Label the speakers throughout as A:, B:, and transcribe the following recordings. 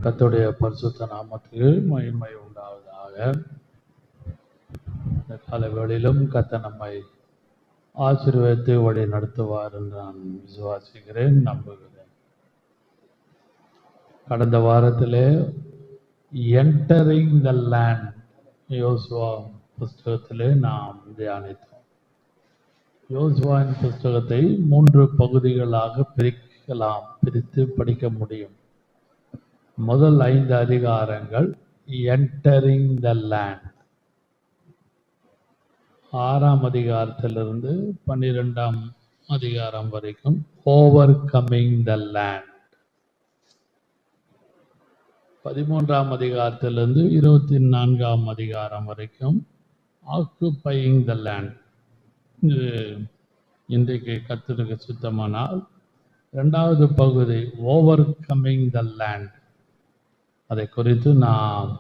A: கர்த்தருடைய பரிசுத்த நாமத்துக்கு மகிமை உண்டாவதாக. இந்த கால வேளையிலும் கர்த்தர் நம்மை ஆசீர்வதித்து வழி நடத்துவார் என்று நான் விசுவாசிக்கிறேன், நம்புகிறேன். கடந்த வாரத்திலே என்டரிங் த லேண்ட் யோசுவா புஸ்தகத்திலே நாம் தியானித்தோம். யோசுவாவின் புஸ்தகத்தை 3 பகுதிகளாக பிரித்து படிக்க முடியும். முதல் 5 அதிகாரங்கள் என்டரிங் த லேண்ட், 6ஆம் அதிகாரத்திலிருந்து 12ஆம் அதிகாரம் வரைக்கும் ஓவர் கம்மிங் த லேண்ட், 13ஆம் அதிகாரத்திலிருந்து 24ஆம் அதிகாரம் வரைக்கும் ஆக்குபையிங் த லேண்ட். இது இன்றைக்கு கர்த்தருக்கு சுத்தமானால் 2வது பகுதி ஓவர் கம்மிங் த லேண்ட். அதை குறித்து நாம்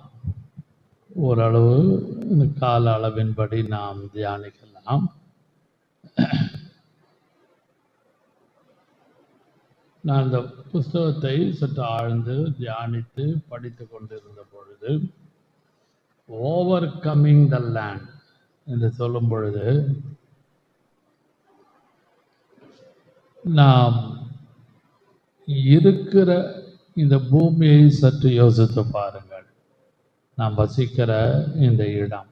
A: ஓரளவு கால அளவின்படி நாம் தியானிக்கலாம். நான் இந்த புஸ்தகத்தை சற்று ஆழ்ந்து தியானித்து படித்து கொண்டிருந்த பொழுது ஓவர் கம்மிங் த லேண்ட் என்று சொல்லும் பொழுது நாம் இருக்கிற இந்த பூமியை சற்று யோசித்து பாருங்கள். நாம் வசிக்கிற இந்த இடம்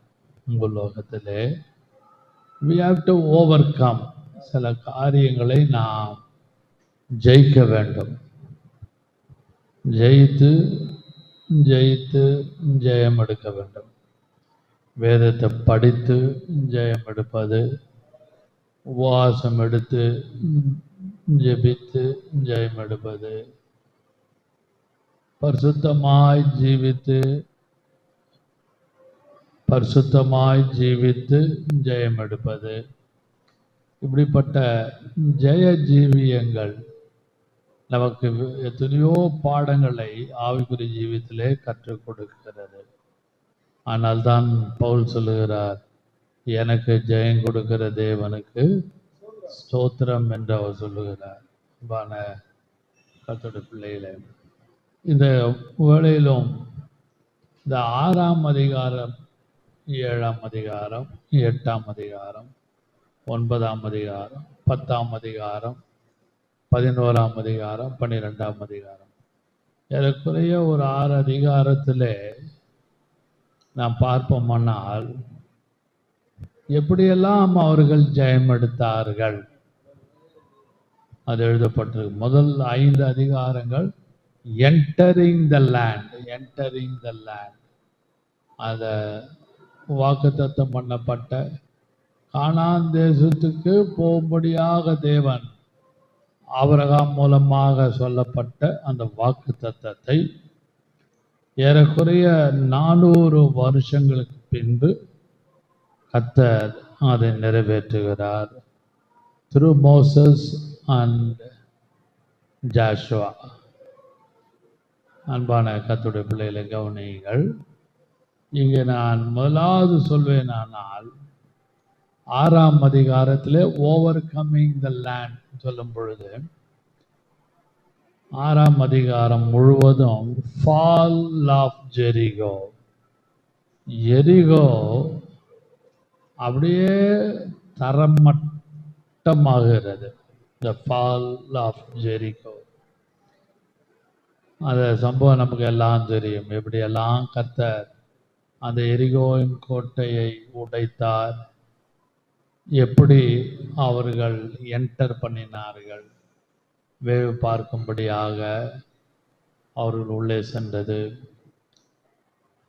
A: உலகத்திலே we have to overcome, சில காரியங்களை நாம் ஜெயிக்க வேண்டும். ஜெயித்து ஜெயம் எடுக்க வேண்டும். வேதத்தை படித்து ஜெயம் எடுப்பது, உபவாசம் எடுத்து ஜெபித்து ஜெயம் எடுப்பது, பரிசுத்தமாய் ஜீவித்து ஜெயம் எடுப்பது, இப்படிப்பட்ட ஜெய ஜீவியங்கள் நமக்கு எத்தனையோ பாடங்களை ஆவிக்குரிய ஜீவியத்திலே கற்றுக் கொடுக்கிறது. ஆனால் தான் பவுல் சொல்லுகிறார், எனக்கு ஜெயம் கொடுக்கிற தேவனுக்கு ஸ்தோத்திரம் என்று அவர் சொல்லுகிறார். கர்த்தருடைய பிள்ளைகளே, இந்த வேளையிலும் இந்த 6ஆம் அதிகாரம், 7ஆம் அதிகாரம், 8ஆம் அதிகாரம், 9ஆம் அதிகாரம், 10ஆம் அதிகாரம், 11ஆம் அதிகாரம், 12ஆம் அதிகாரம், ஏறக்குறைய ஒரு 6 அதிகாரத்திலே நாம் பார்ப்போமானால் எப்படியெல்லாம் அவர்கள் ஜெயம் எடுத்தார்கள் அது எழுதப்பட்டிருக்கு. முதல் 5 அதிகாரங்கள் என்டரிங் த லேண்ட், அத வாக்குத்தத்தம் பண்ணப்பட்ட கானான் தேசத்துக்கு போகும்படியாக தேவன் ஆபிரகாம் மூலமாக சொல்லப்பட்ட அந்த வாக்குத்தத்தத்தை ஏறக்குறைய 400 வருஷங்களுக்கு பின்பு கர்த்தர் அதை நிறைவேற்றுகிறார். through Moses and Joshua. அன்பான கர்த்தருடைய பிள்ளைகளை கவனியுங்கள். இங்கே நான் முதலாவது சொல்வேனானால் 6ஆம் அதிகாரத்திலே ஓவர் கம்மிங் த லேண்ட் சொல்லும் பொழுது 6ஆம் அதிகாரம் முழுவதும் ஃபால் ஆஃப் ஜெரிகோ, எரிகோ அப்படியே தரமட்டமாகிறது. the fall of Jericho. அந்த சம்பவம் நமக்கு எல்லாம் தெரியும். எப்படியெல்லாம் கர்த்தர் அந்த எரிகோவின் கோட்டையை உடைத்தார், எப்படி அவர்கள் என்டர் பண்ணினார்கள், வேவு பார்க்கும்படியாக அவர்கள் உள்ளே சென்றது.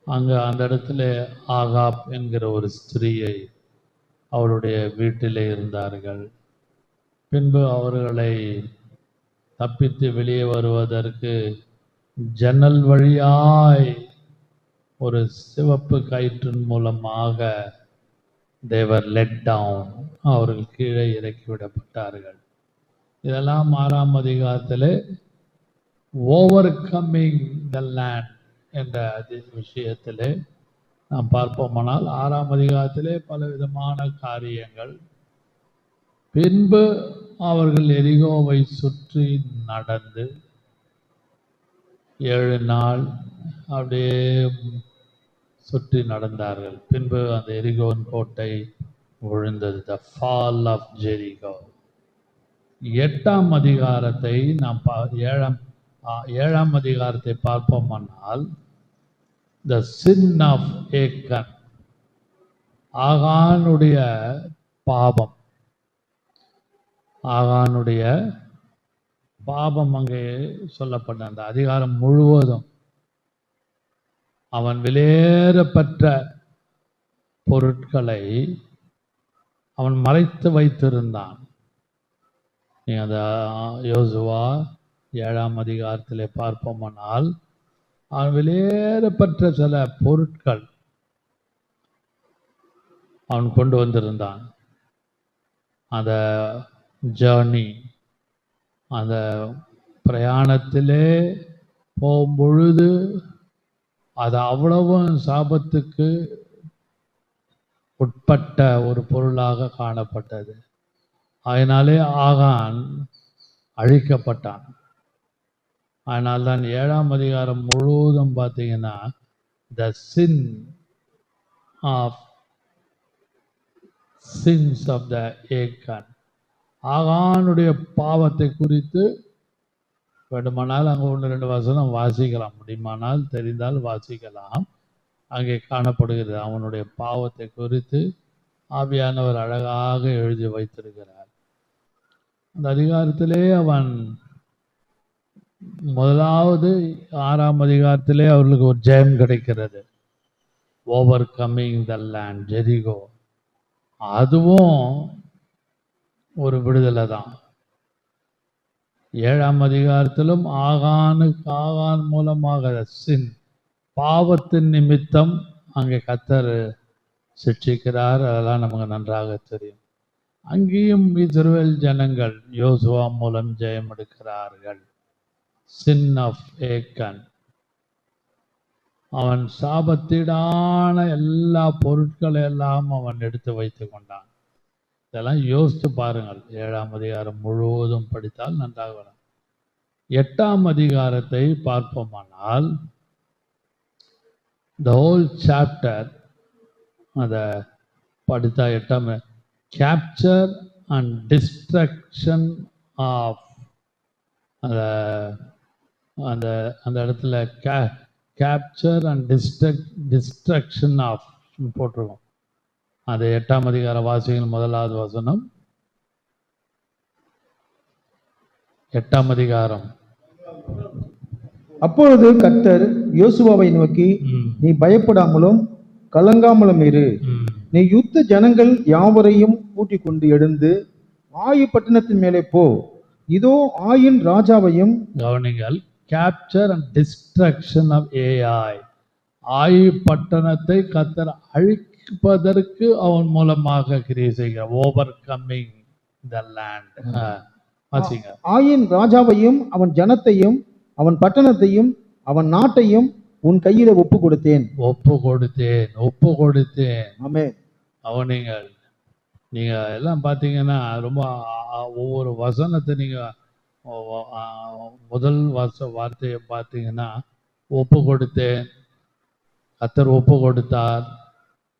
A: அங்கே அந்த இடத்துல ஆகாப் என்கிற ஒரு ஸ்திரீயை அவருடைய வீட்டிலே இருந்தார்கள். பின்பு அவர்களை தப்பித்து வெளியே வருவதற்கு ஜன்னல் வழியாய் ஒரு சிவப்பு கயிற்றின் மூலமாக தேவர் லெட் டவுன், அவர்கள் கீழே இறக்கிவிடப்பட்டார்கள். இதெல்லாம் 6ஆம் அதிகாரத்திலே ஓவர் கம்மிங் த லேண்ட் என்ற விஷயத்திலே நாம் பார்ப்போமானால் 6ஆம் அதிகாரத்திலே பல விதமான காரியங்கள். பின்பு அவர்கள் எரிகோவை சுற்றி நடந்து 7 நாள் அப்படியே சுற்றி நடந்தார்கள். பின்பு அந்த எரிகோன் கோட்டை விழுந்தது. The fall of Jericho. 8ஆம் அதிகாரத்தை நாம் 7ஆம் அதிகாரத்தை பார்ப்போமானால் த சின் ஆஃப் ஏக்கன், ஆகானுடைய பாவம். ஆகானுடைய பாவம் அங்கே சொல்லப்பட்ட அந்த அதிகாரம் முழுவதும் அவன் விலையேறப்பெற்ற பொருட்களை அவன் மறைத்து வைத்திருந்தான். நீ அந்த யோசுவா 7ஆம் அதிகாரத்திலே பார்ப்போமானால் அவன் விலையேறப்பெற்ற சில பொருட்கள் அவன் கொண்டு வந்திருந்தான். அந்த ஜேர்னி, அந்த பிரயாணத்திலே போகும்பொழுது அது அவ்வளவும் சாபத்துக்கு உட்பட்ட ஒரு பொருளாக காணப்பட்டது. அதனாலே ஆகான் அழிக்கப்பட்டான். அதனால்தான் 7ஆம் அதிகாரம் முழுவதும் பார்த்தீங்கன்னா the sin of sins of the Achan, ஆகானுடைய பாவத்தை குறித்து வேண்டுமானால் அங்கே 1-2 வசனம் வாசிக்கலாம், முடியுமானால் தெரிந்தால் வாசிக்கலாம். அங்கே காணப்படுகிறது அவனுடைய பாவத்தை குறித்து ஆவியானவர் அழகாக எழுதி வைத்திருக்கிறார். அந்த அதிகாரத்திலே அவன் முதலாவது 6ஆம் அதிகாரத்திலே அவர்களுக்கு ஒரு ஜெயம் கிடைக்கிறது. Over coming the land Jericho. அதுவும் ஒரு விடுதலை தான். 7ஆம் அதிகாரத்திலும் ஆகான் மூலமாக சின், பாவத்தின் நிமித்தம் அங்கே கர்த்தர் சிட்சிக்கிறார். அதெல்லாம் நமக்கு நன்றாக தெரியும். அங்கேயும் இஸ்ரவேல் ஜனங்கள் யோசுவா மூலம் ஜெயம் எடுக்கிறார்கள். சின் ஆஃப் ஏக்கன், அவன் சாபத்தீடான எல்லா பொருட்களை எல்லாம் அவன் எடுத்து வைத்து கொண்டான். இதெல்லாம் யோசித்து பாருங்கள். 7ஆம் அதிகாரம் முழுவதும் படித்தால் நன்றாக வரும். 8ஆம் அதிகாரத்தை பார்ப்போமானால் த ஹோல் சாப்டர் அதை படித்தா 8ஆம் கேப்சர் அண்ட் டிஸ்ட்ரக்ஷன் ஆஃப், அந்த அந்த இடத்துல கேப்சர் அண்ட் டிஸ்ட்ரக்ஷன் ஆஃப் போட்டிருக்கோம். அது 8ஆம் அதிகார வாசிகள் முதலாவது வசனம். 8ஆம் அதிகாரம்.
B: அப்பொழுது கர்த்தர் யோசுவாவை நோக்கி, நீ பயப்படாமலும் கலங்காமலும் இரு. நீ யுத்த ஜனங்கள் யாவரையும் கூட்டிக் கொண்டு எழுந்து ஆயி பட்டணத்தின் மேலே போ. இதோ ஆயின் ராஜாவையும்.
A: கவனிங்கள், capture and destruction of Ai. ஆயி பட்டணத்தை கர்த்தர் அழிப்பதற்கு அவன் மூலமாக கிரியை செய்கிறார். Overcoming the land.
B: ஆயின் ராஜாவையும் அவன் ஜனத்தையும் அவன் பட்டணத்தையும் அவன் நாட்டையும் உன் கையில ஒப்பு கொடுத்தேன். ஆமென்.
A: அவனிங்கள் நீங்க எல்லாம் பார்த்தீங்கன்னா ரொம்ப ஒவ்வொரு வசனத்தை நீங்க முதல் வார்த்தையை பார்த்தீங்கன்னா ஒப்பு கொடுத்தேன், கர்த்தர் ஒப்பு கொடுத்தார்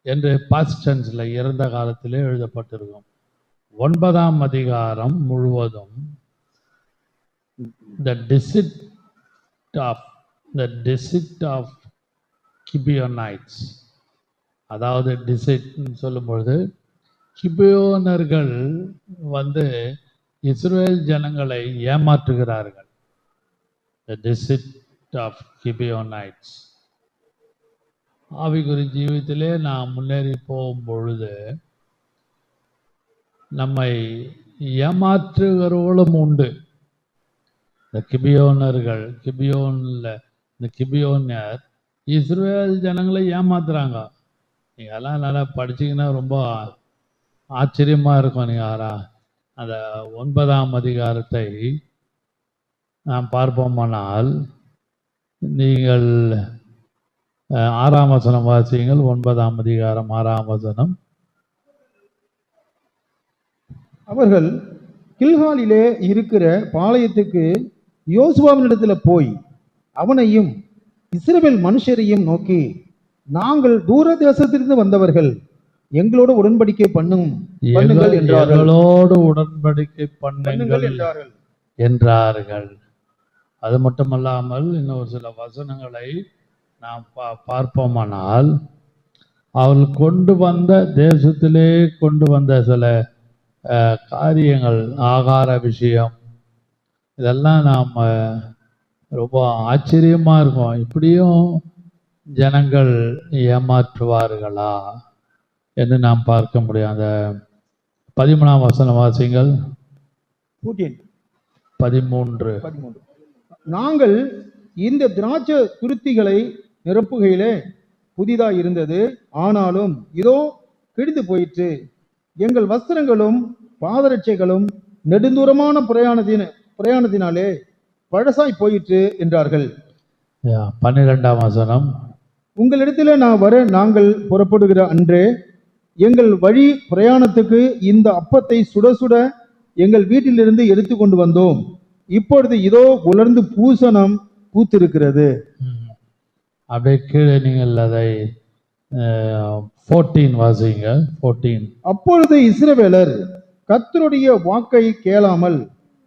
A: என்று பாஸ்ட் டென்ஸ்ல இறந்த காலத்திலே எழுதப்பட்டிருக்கும். 9ஆம் அதிகாரம் முழுவதும் the deceit of கிபியோனைட்ஸ், அதாவது டிசைட் சொல்லும்பொழுது கிபியோனர்கள் இஸ்ரவேல் ஜனங்களை ஏமாற்றுகிறார்கள். the deceit of கிபியோனைட்ஸ். ஆவிக்குரிய ஜீவிதத்திலே நாம் முன்னேறி போகும் பொழுது நம்மை ஏமாற்றுகிறவர்களும் உண்டு. இந்த கிபியோனர்கள், இந்த கிபியோனர் இஸ்ரவேல் ஜனங்களை ஏமாத்துறாங்க. நீங்கள் எல்லாம் நல்லா படிச்சிங்கன்னா ரொம்ப ஆச்சரியமாக இருக்கும். நீங்கள் அந்த 9ஆம் அதிகாரத்தை நாம் பார்ப்போமானால் நீங்கள் 6ஆம் வசனம் வாசியுங்கள். 9ஆம் அதிகாரம் 6ஆம் வசனம்.
B: அவர்கள் கில்காலிலே இருக்கிற பாளையத்துக்கு யோசுவாவினிடத்துல போய் அவனையும் இஸ்ரவேல் மனுஷரையும் நோக்கி, நாங்கள் தூர தேசத்திலிருந்து வந்தவர்கள், எங்களோடு உடன்படிக்கை பண்ணுங்கள் என்றார்கள்.
A: எங்களோடு உடன்படிக்கை பண்ணுங்கள்
B: என்றார்கள்.
A: என்றார்கள். அது மட்டுமல்லாமல் இன்னொரு சில வசனங்களை நாம் பார்ப்போமானால், அவர்கள் கொண்டு வந்த தேசத்திலே கொண்டு வந்த சில காரியங்கள், ஆகார விஷயம், இதெல்லாம் நாம் ரொம்ப ஆச்சரியமா இருக்கும். இப்படியும் ஜனங்கள் ஏமாற்றுவார்களா என்று நாம் பார்க்க முடியும். அந்த 13ஆம் வசனம் வாசிங்கள். 13.
B: நாங்கள் இந்த திராட்சை துருத்திகளை நிரப்புகையிலே புதிதாய் இருந்தது, ஆனாலும் இதோ கிழிந்து போயிற்று. எங்கள் வஸ்திரங்களும் பாதரட்சைகளும் நெடுந்தூரமான பிரயாணத்தினாலே பழசாய் போயிற்று என்றார்கள்.
A: 12ஆம் வசனம்.
B: உங்களிடத்திலே நாங்கள் புறப்படுகிற அன்றே எங்கள் வழி பிரயாணத்துக்கு இந்த அப்பத்தை சுட சுட எங்கள் வீட்டிலிருந்து எடுத்து கொண்டு வந்தோம். இப்பொழுது இதோ உலர்ந்து பூசணம் பூத்திருக்கிறது.
A: அப்படியே கீழே நீங்கள் அதை 14 வாசிங்க. 14.
B: அப்பொழுது இஸ்ரவேலர் கர்த்தருடைய வாக்கை கேளாமல்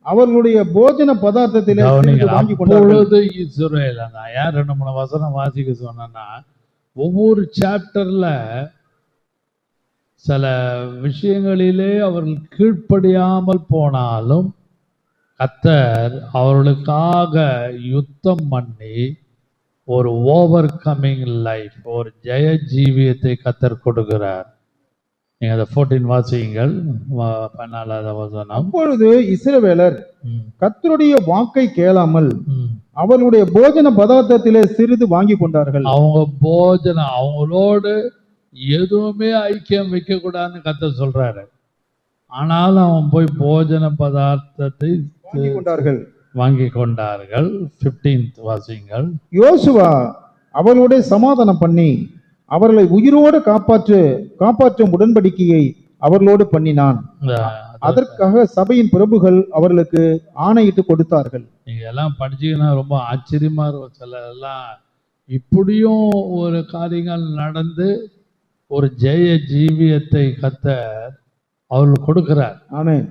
B: அவர்களுடைய போஜன பதார்த்தத்திலே வாங்கி கொண்டார்கள்.
A: இஸ்ரவேல் ஏன் 2-3 வசனம் வாசிக்க சொன்னா, ஒவ்வொரு சாப்டர்ல சில விஷயங்களிலே அவர்கள் கீழ்ப்படியாமல் போனாலும் கர்த்தர் அவர்களுக்காக யுத்தம் பண்ணி ஒரு ஓவர் கமிங் லைஃப், ஒரு ஜெய ஜீவியத்தை கர்த்தர் கொடுக்கிறார். நீங்க அதை 14 வாசியுங்கள். 14ஆவது வசனம்.
B: அப்பொழுது இஸ்ரவேலர் கர்த்தருடைய வாக்கை கேளாமல் அவர்களுடைய போஜன பதார்த்தத்திலே சிறிது வாங்கி கொண்டார்கள்.
A: அவங்க போஜனம், அவங்களோடு எதுவுமே ஐக்கியம் வைக்க கூடாதுன்னு கர்த்தர் சொல்றாரு. ஆனாலும் அவன் போய் போஜன பதார்த்தத்தை வாங்கி கொண்டார்கள். 15 வாசிங்கள்.
B: யோசுவா அவர்களுடைய சமாதானம் பண்ணி அவர்களை உயிரோடு காப்பாற்றும் உடன்படிக்கையை அவர்களோடு பண்ணினான். அதற்காக சபையின் பிரபுகள் அவர்களுக்கு ஆணையிட்டு கொடுத்தார்கள்.
A: நீங்க எல்லாம் படிச்சீங்கன்னா ரொம்ப ஆச்சரியமா இருக்கும். சில எல்லாம் இப்படியும் ஒரு காரியங்கள் நடந்து ஒரு ஜெய ஜீவியத்தை கர்த்தர் அவர்கள் கொடுக்கிறார்.
B: ஆமென்.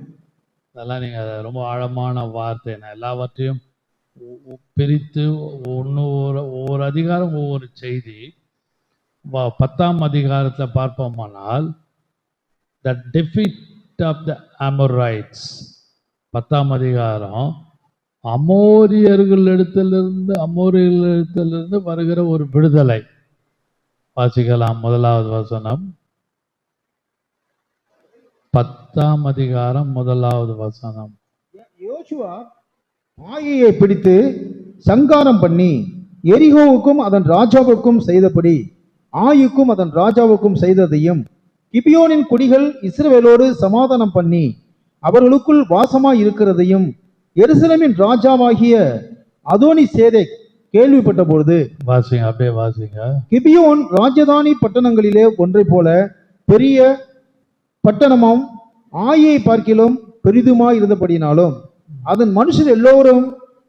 A: அதெல்லாம் நீங்க ரொம்ப ஆழமான வார்த்தை. எல்லாவற்றையும் பிரித்து ஒவ்வொரு அதிகாரம் ஒவ்வொரு செய்தி. 10ஆம் அதிகாரத்துல பார்ப்போமானால், the defeat of the Amorites, 10ஆம் அதிகாரம் அமோரியர்களிடத்திலிருந்து வருகிற ஒரு விடுதலை. வாசிக்கலாம். 1வது வசனம். 10ஆம் அதிகாரம் 1வது வசனம்.
B: யோசுவா ஆயையை பிடித்து சங்காரம் பண்ணி எரிகோவுக்கும் அதன் ராஜாவுக்கும் செய்தபடி ஆயுக்கும் அதன் ராஜாவுக்கும் செய்ததையும், கிபியோனின் குடிகள் இஸ்ரவேலோடு சமாதானம் பண்ணி அவர்களுக்குள் வாசமாய் இருக்கிறதையும் எருசலேமின் ராஜாவாகிய அதோனி சேதேக் கேள்விப்பட்ட பொழுது,
A: வாசிங்க, அப்படியே வாசிங்க.
B: கிபியோன் ராஜதானி பட்டணங்களிலே ஒன்றை போல பெரிய பட்டணமும் ஆயை பார்க்கிலும் பெரிதுமாய் இருந்தபடினாலும் அதன் மனுஷர் எல்லோரும்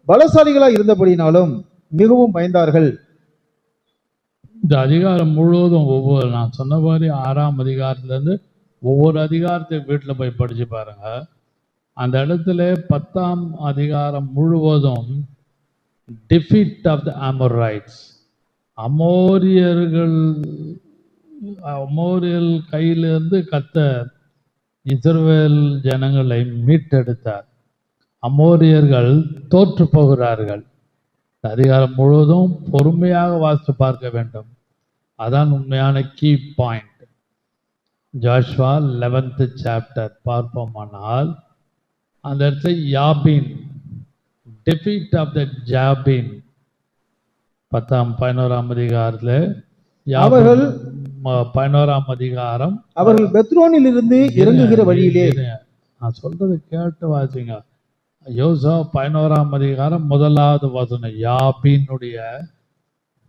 B: பலசாலிகளாய் இருந்தபடினாலும் மிகவும் பயந்தார்கள்.
A: இந்த அதிகாரம் முழுவதும் ஒவ்வொரு, நான் சொன்ன மாதிரி 6ஆம் அதிகாரத்திலேருந்து ஒவ்வொரு அதிகாரத்தை வீட்டில் போய் படிச்சு பாருங்க. அந்த இடத்துல 10ஆம் அதிகாரம் முழுவதும் டிஃபீட் ஆஃப் த அமோரைட்ஸ், அமோரியர்கள் கையிலிருந்து கர்த்தர் இஸ்ரவேல் ஜனங்களை மீட்டெடுத்தார். அமோரியர்கள் தோற்று போகிறார்கள். அதிகாரம் முழுவதும் பொறுமையாக வாசித்து பார்க்க வேண்டும். அதான் உண்மையான key point. Joshua 11th chapter பார்ப்போமானால், அந்த இடத்துல யாபின், டிஃபீட் ஆஃப் த ஜாபின், 11ஆம் அதிகாரத்தில் அவர்கள் 11ஆம் அதிகாரம்
B: அவர்கள் பெத்ரோனில் இருந்து இறங்குகிற வழியிலே,
A: நான் சொல்றது கேட்டு வாசிங்க. யோசுவா 11ஆம் அதிகாரம் 1வது வசனம். யாபினுடைய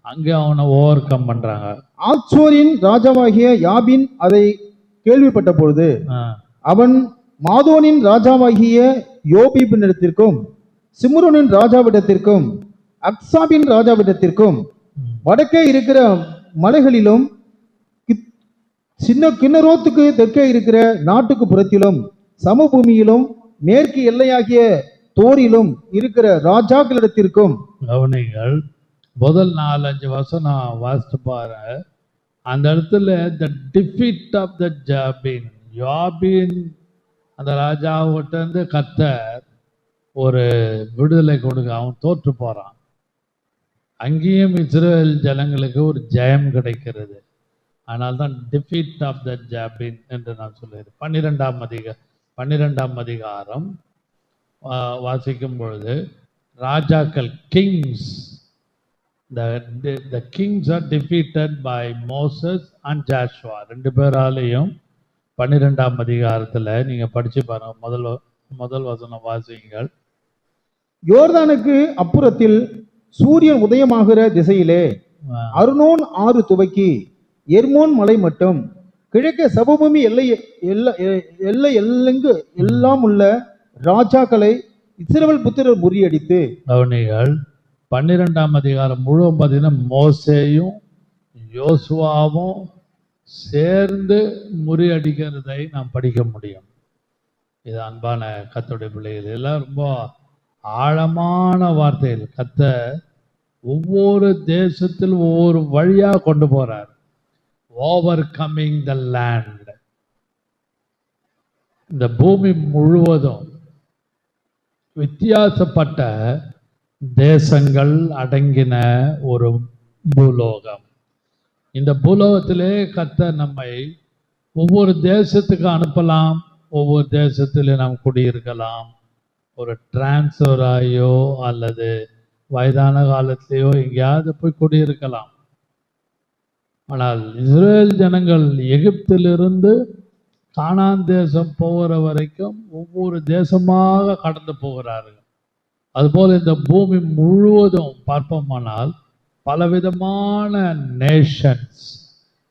A: அங்கே அவனை ஓவர் கம் பண்றாங்க.
B: ஆச்சோரின் ராஜாவாகிய யாபின் அதை கேள்விப்பட்ட பொழுது அவன் மாதோனின் ராஜாவாகிய யோபீபினிடத்திற்கும் சிம்ரோனின் ராஜாவிடத்திற்கும் அக்சாபின் ராஜாவிடத்திற்கும் வடக்கே இருக்கிற மலைகளிலும் சின்ன கிண்ணரோத்துக்கு தெற்கே இருக்கிற நாட்டுக்கு புறத்திலும் சமபூமியிலும் மேற்கு எல்லையாகிய தோரிலும் இருக்கிற ராஜாக்களிடத்திற்கும்.
A: கவனிங்கள், முதல் 4-5 வசனம் வாசித்து பாரு. அந்த இடத்துல the defeat of the ஜாபின், யாபின் அந்த ராஜாவிட்ட இருந்து கர்த்தர் ஒரு விடுதலை கொடுக்க, அவன் தோற்று போறான். அங்கேயும் இஸ்ரவேல் ஜனங்களுக்கு ஒரு ஜெயம் கிடைக்கிறது. அதனால்தான் டிஃபீட் ஆஃப் த ஜாபின் என்று நான் சொல்லுகிறேன். 12ஆம் அதிகாரம் வாசிக்கும் பொழுது ராஜாக்கள், Kings, the kings are defeated by Moses and Joshua. 2 பேராலையும் 12ஆம் அதிகாரத்தில் நீங்க படிச்சு பாருங்க. முதல் வசனம் வாசிங்கள்.
B: யோர்தானுக்கு அப்புறத்தில் சூரியன் உதயமாகிற திசையிலே அருணோன் ஆறு துவக்கி எர்மோன் மலை மட்டும் கிழக்கே சமபூமி எல்லாம் உள்ள ராஜாக்களை இஸ்ரவேல் புத்திரர் முறியடித்து.
A: கவனிகள், 12ஆம் அதிகாரம் முழுவதும் பார்த்தீங்கன்னா மோசேயும் யோசுவாவும் சேர்ந்து முறியடிக்கிறதை நாம் படிக்க முடியும். இது அன்பான கர்த்தருடைய பிள்ளைகள் எல்லாம் ரொம்ப ஆழமான வார்த்தைகள். கர்த்தர் ஒவ்வொரு தேசத்தில் ஒவ்வொரு வழியா கொண்டு போறார். ஓவர் கம்மிங் த லேண்ட், இந்த பூமி முழுவதும் வித்தியாசப்பட்ட தேசங்கள் அடங்கின ஒரு பூலோகம். இந்த பூலோகத்திலே கர்த்தர் நம்மை ஒவ்வொரு தேசத்துக்கு அனுப்பலாம். ஒவ்வொரு தேசத்திலே நாம் குடியிருக்கலாம். ஒரு டிரான்ஸ்ஃபர் ஆகியோ அல்லது வயதான காலத்திலேயோ எங்கேயாவது போய் குடியிருக்கலாம். ஆனால் இஸ்ரேல் ஜனங்கள் எகிப்திலிருந்து கானான் தேசம் போகிற வரைக்கும் ஒவ்வொரு தேசமாக கடந்து போகிறார்கள். அதுபோல் இந்த பூமி முழுவதும் பார்ப்போமானால் பலவிதமான நேஷன்ஸ்,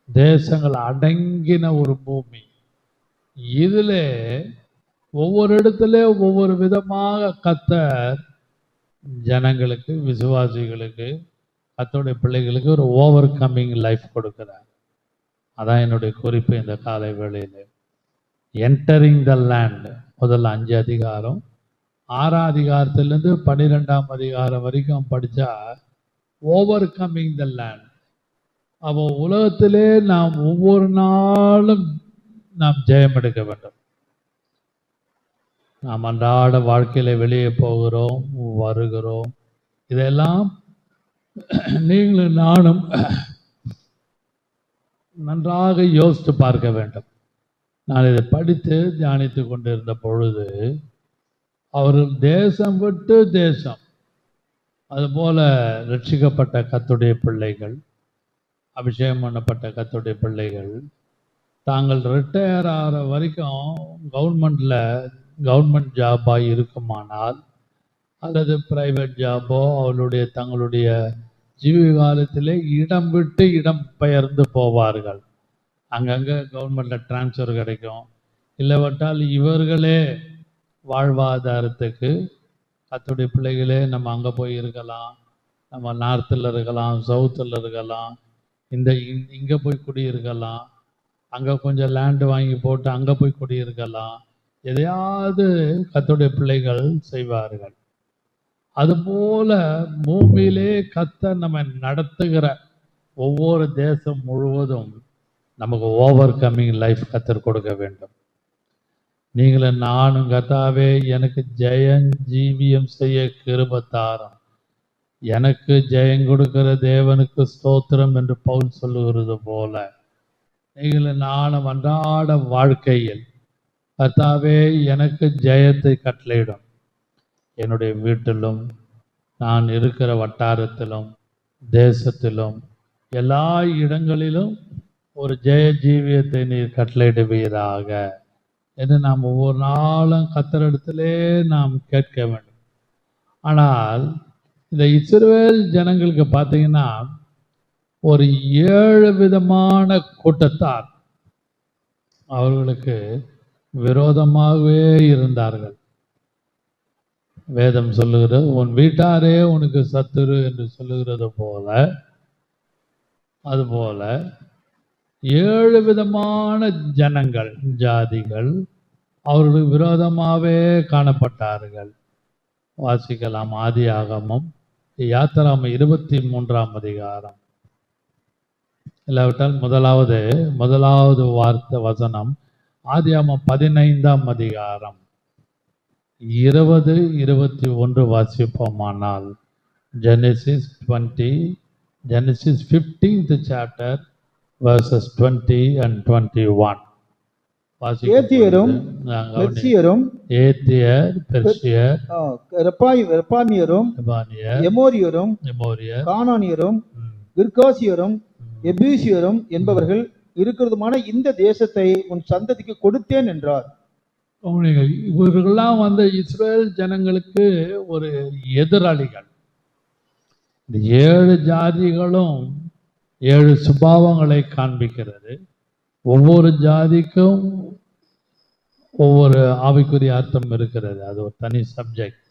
A: தேசங்கள் அடங்கின ஒரு பூமி. இதில் ஒவ்வொரு இடத்துல ஒவ்வொரு விதமாக கர்த்தர் ஜனங்களுக்கு, விசுவாசிகளுக்கு, கர்த்தருடைய பிள்ளைகளுக்கு ஒரு ஓவர் கம்மிங் லைஃப் கொடுக்கிறார். அதான் என்னுடைய குறிப்பு இந்த காலை வேளையில். என்டரிங் த லேண்ட் முதல்ல 5 அதிகாரம், 6ஆம் அதிகாரத்திலிருந்து 12ஆம் அதிகாரம் வரைக்கும் படித்தா ஓவர் கம்மிங் த லேண்ட். அப்போ உலகத்திலே நாம் ஒவ்வொரு நாளும் நாம் ஜெயம் எடுக்க வேண்டும். நாம் அன்றாட வாழ்க்கையில வெளியே போகிறோம், வருகிறோம். இதெல்லாம் நீங்களும் நானும் நன்றாக யோசித்து பார்க்க வேண்டும். நான் இதை படித்து தியானித்து கொண்டிருந்த பொழுது அவர்கள் தேசம் விட்டு தேசம், அதுபோல ரட்சிக்கப்பட்ட கர்த்தருடைய பிள்ளைகள், அபிஷேகம் பண்ணப்பட்ட கர்த்தருடைய பிள்ளைகள் தாங்கள் ரிட்டையர் ஆகிற வரைக்கும் கவர்மெண்ட் ஜாபாக இருக்குமானால் அல்லது பிரைவேட் ஜாபோ அவளுடைய தங்களுடைய ஜீவி காலத்திலே இடம் விட்டு இடம் பெயர்ந்து போவார்கள். அங்கங்கே கவர்மெண்ட்டில் டிரான்ஸ்ஃபர் கிடைக்கும். இல்லைவட்டால் இவர்களே வாழ்வாதாரத்துக்கு கர்த்தருடைய பிள்ளைகளே நம்ம அங்கே போய் இருக்கலாம், நம்ம நார்த்தில் இருக்கலாம், சவுத்தில் இருக்கலாம், இங்கே போய் குடியிருக்கலாம், அங்கே கொஞ்சம் லேண்டு வாங்கி போட்டு அங்கே போய் குடியிருக்கலாம். எதையாவது கர்த்தருடைய பிள்ளைகள் செய்வார்கள். அதுபோல பூமியிலே கர்த்தர் நம்ம நடத்துகிற ஒவ்வொரு தேசம் முழுவதும் நமக்கு ஓவர் கம்மிங் லைஃப் கர்த்தர் கொடுக்க வேண்டும். நீங்களும் நானும் கர்த்தாவே எனக்கு ஜெயம் ஜீவியம் செய்ய கிருபை தாரும், எனக்கு ஜெயம் கொடுக்கிற தேவனுக்கு ஸ்தோத்திரம் என்று பவுல் சொல்லுகிறது போல நீங்களும் நானும் அன்றாட வாழ்க்கையில் கர்த்தாவே எனக்கு ஜெயத்தை கட்டளையிடும். என்னுடைய வீட்டிலும், நான் இருக்கிற வட்டாரத்திலும், தேசத்திலும், எல்லா இடங்களிலும் ஒரு ஜெய ஜீவியத்தை நீர் கட்டளையிடுவீராக என்று நாம் ஒவ்வொரு நாளும் கர்த்தரிடத்திலே நாம் கேட்க வேண்டும். ஆனால் இந்த இஸ்ரவேல் ஜனங்களுக்கு பார்த்தீங்கன்னா ஒரு 7 விதமான கூட்டத்தார் அவர்களுக்கு விரோதமாகவே இருந்தார்கள். வேதம் சொல்லுகிறது, உன் வீட்டாரே உனக்கு சத்துரு என்று சொல்லுகிறது போல, அதுபோல 7 விதமான ஜனங்கள், ஜாதிகள் அவர்களுக்கு விரோதமாகவே காணப்பட்டார்கள். வாசிக்கலாம் ஆதியாகமம் யாத்திராமம் 23ஆம் அதிகாரம். இல்லாவிட்டால் முதலாவது வார்த்தை வசனம் ஆதியாகமம் 15ஆம் அதிகாரம் 20, 21 வாசிப்போமானால், Genesis 15th chapter verses 20 and 21.
B: ஏத்தியரும் பெர்சியரும்,
A: ஏத்தியர், பெர்சியர்,
B: ரெப்பாமியரும், எமோரியரும், கானானியரும், கிர்காசியரும், எபூசியரும் என்பவர்கள் இருக்கிறதுமான இந்த தேசத்தை உன் சந்ததிக்கு கொடுத்தேன் என்றார்.
A: இவர்கள்லாம் இஸ்ரேல் ஜனங்களுக்கு ஒரு எதிராளிகள். இந்த 7 ஜாதிகளும் 7 சுபாவங்களை காண்பிக்கிறது. ஒவ்வொரு ஜாதிக்கும் ஒவ்வொரு ஆவிக்குரிய அர்த்தம் இருக்கிறது. அது ஒரு தனி சப்ஜெக்ட்,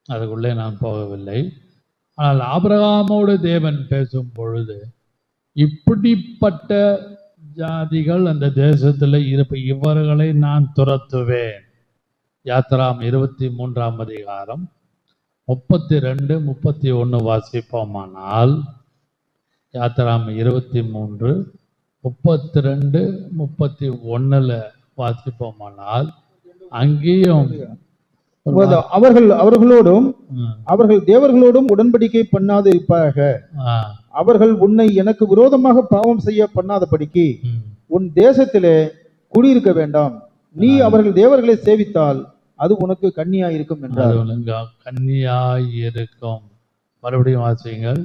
A: அதுக்குள்ளே நான் போகவில்லை. ஆனால் ஆபிரகாமோடு தேவன் பேசும் பொழுது இப்படிப்பட்ட ஜாதிகள் அந்த தேசத்தில் இவர்களை நான் துரத்துவேன். யாத்திராம் 23ஆம் அதிகாரம் 32, 31 வாசிப்போமானால், யாத்திராம் 23, 32, 31 வாசிப்போமானால், அங்கேயும்
B: அவர்களோடும் அவர்கள் தேவர்களோடும் உடன்படிக்கை பண்ணாது இருப்பாக. அவர்கள் உன்னை எனக்கு விரோதமாக பாவம் செய்ய பண்ணாதபடிக்கு உன் தேசத்திலே குடியிருக்க வேண்டாம். நீ அவர்கள் தேவர்களை சேவித்தால் அது உனக்கு கன்னியாயிருக்கும் என்றார்.
A: கன்னியாயிருக்கும். மறுபடியும் வாசியுங்கள்.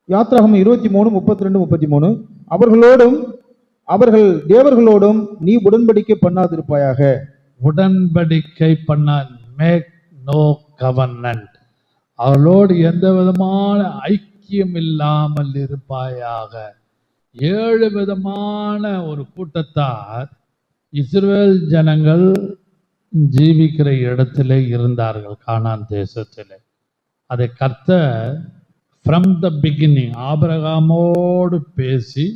B: யாத்திராகமம் 23, 32, 33. அவர்களோடும் அவர்கள் தேவர்களோடும் நீ உடன்படிக்கை பண்ணாதிருப்பாயாக.
A: உடன்படிக்கை பண்ண, மேக் நோ கவர்னன்ட். அவர்களோடு எந்த விதமான ஐக்கியம் இல்லாமல் இருப்பாயாக. 7 விதமான ஒரு கூட்டத்தார் இஸ்ரவேல் ஜனங்கள் ஜீவிக்கிற இடத்திலே இருந்தார்கள், கானான் தேசத்திலே. அதை கர்த்தர் ஃப்ரம் த பிகினிங் ஆபிரகாமோடு பேசி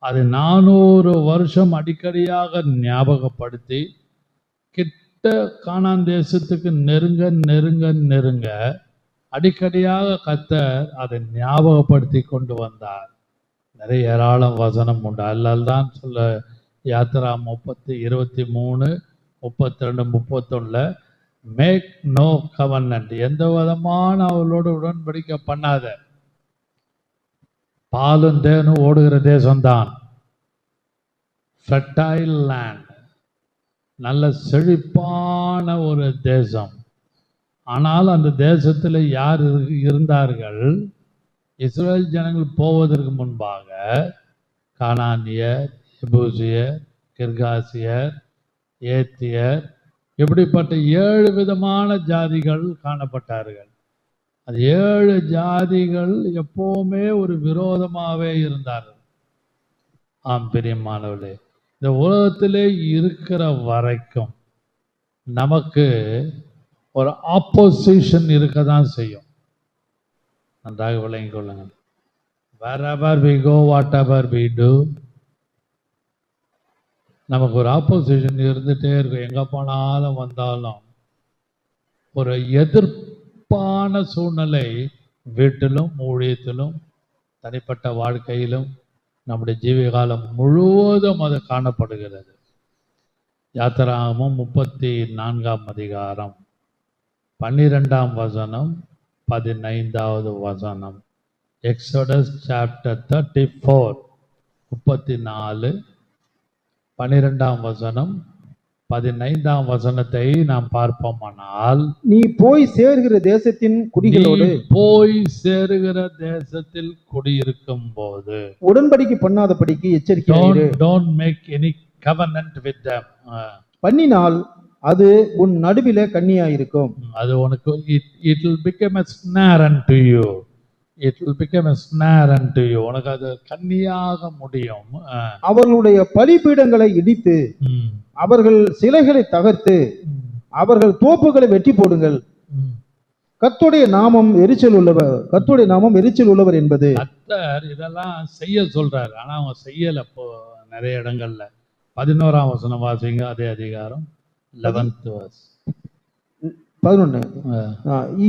A: அதை 400 வருஷம் அடிக்கடியாக ஞாபகப்படுத்தி கிட்ட கானான் தேசத்துக்கு நெருங்க அடிக்கடியாக கர்த்தர் அதை ஞாபகப்படுத்தி கொண்டு வந்தார். நிறைய ஏராளம் வசனம் உண்டு. அல்லால் தான் சொல்ல யாத்திரா 30, 23, 32, 31 மேக் நோ கவர்னன்ட். எந்த விதமான அவளோடு உடன்படிக்கை பண்ணாத. பாலும் தேனும் ஓடுகிற தேசம்தான், ஃபெர்டைல் லேண்ட், நல்ல செழிப்பான ஒரு தேசம். ஆனால் அந்த தேசத்தில் யார் இருந்தார்கள்? இஸ்ரேல் ஜனங்கள் போவதற்கு முன்பாக கானானியர், எபூசியர், கிர்காசியர், ஏத்தியர், இப்படிப்பட்ட 7 விதமான ஜாதிகள் காணப்பட்டார்கள். அது 7 ஜாதிகள் எப்பவுமே ஒரு விரோதமாகவே இருந்தார்கள். ஆம் பிரியமானவர்களே, இந்த உலகத்திலே இருக்கிற வரைக்கும் நமக்கு ஒரு ஆப்போசிஷன் இருக்க தான் செய்யும். நன்றாக விளங்கிக் கொள்ளுங்கள். wherever we go, whatever we do, நமக்கு ஒரு ஆப்போசிஷன் இருந்துகிட்டே இருக்கும். எங்கே போனாலும் வந்தாலும் ஒரு எதிர்ப்பான சூழ்நிலை வீட்டிலும், ஊழியத்திலும், தனிப்பட்ட வாழ்க்கையிலும், நம்முடைய ஜீவிகாலம் முழுவதும் அது காணப்படுகிறது. யாத்திராகமம் 34ஆம் அதிகாரம் 12ஆம் வசனம், 15வது வசனம். எக்ஸோடஸ் சாப்டர் 34, 34, 12ஆம் வசனம், 15ஆம் வசனத்தை நாம் பார்ப்போமானால்,
B: நீ போய் சேருகிற தேசத்தின் குடிகளோடு,
A: போய் சேருகிற தேசத்தில் குடியிருக்கும் போது
B: உடன்படிக்கை பண்ணாதபடிக்கு எச்சரிக்கை.
A: Don't make any covenant with them.
B: பண்ணினால் அது உன் நடுவிலே கன்னியாயிருக்கும்.
A: அது உனக்கு it will become a snare unto you. It will become a snare unto you. உனக்கு அது கன்னியாக முடியும். அவர்களுடைய
B: பலிபீடங்களை இடித்து அவர்கள் சிலைகளை தகர்த்து அவர்கள் தோப்புகளை வெட்டி போடுங்கள். கர்த்தருடைய நாமம் எரிச்சல் உள்ளவர் என்பது.
A: கர்த்தர் இதெல்லாம் செய்ய சொல்றாரு, ஆனா அவங்க செய்யல. இப்போ நிறைய இடங்கள்ல 11ஆம் வசனம் வாசிங்க, அதே அதிகாரம் 11th verse.
B: 11.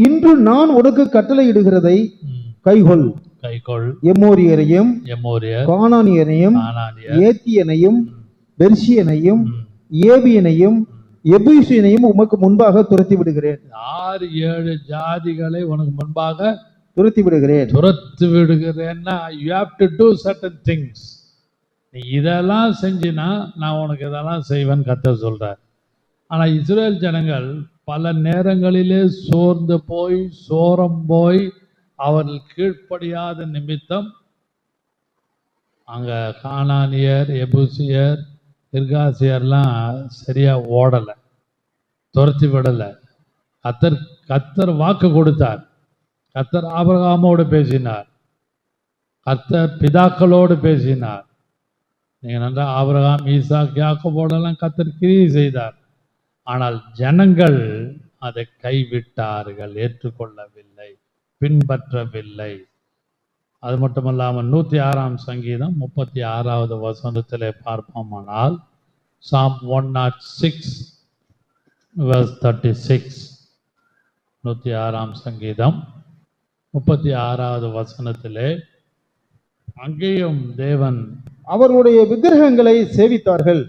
B: இன்று நான் உனக்கு கட்டளை இடுகிறதை கைகொள். எமோரியரையும் கானானியரையும் ஏத்தியனையும் பெர்சியனையும் ஏவியனையும் எபூசியனையும் உமக்கு முன்பாக துரத்தி விடுகிறேன்.
A: 6-7 ஜாதிகளை உனக்கு முன்பாக
B: துரத்தி விடுகிறேன்னா
A: you have to do certain things. நீ இதெல்லாம் செஞ்சினா நான் உனக்கு இதெல்லாம் செய்வேன் கர்த்தர் சொல்றார். ஆனா இஸ்ரேல் ஜனங்கள் பல நேரங்களிலே சோர்ந்து போய் சோரம் போய் அவர்கள் கீழ்ப்படியாத நிமித்தம் அங்க கானானியர் எபூசியர் கிர்காசியர்லாம் சரியா ஓடலை, துரத்தி விடலை. கர்த்தர் வாக்கு கொடுத்தார். கர்த்தர் ஆபிரகாமோடு பேசினார், கர்த்தர் பிதாக்களோடு பேசினார். நீங்க நன்றா ஆபிரகாம் ஈசாக் யாக்கோபோடெல்லாம் கர்த்தர் கிரியை செய்தார். ஆனால் ஜனங்கள் அதை கைவிட்டார்கள், ஏற்றுக்கொள்ளவில்லை, பின்பற்றவில்லை. அது மட்டுமல்லாமல் 106ஆம் சங்கீதம் 36வது வசனத்திலே பார்ப்போமானால் Psalm 106 verse 36, 106ஆம் சங்கீதம் 36வது வசனத்திலே அங்கேயும் தேவன்
B: அவர்களுடைய விக்கிரகங்களை சேவித்தார்கள்.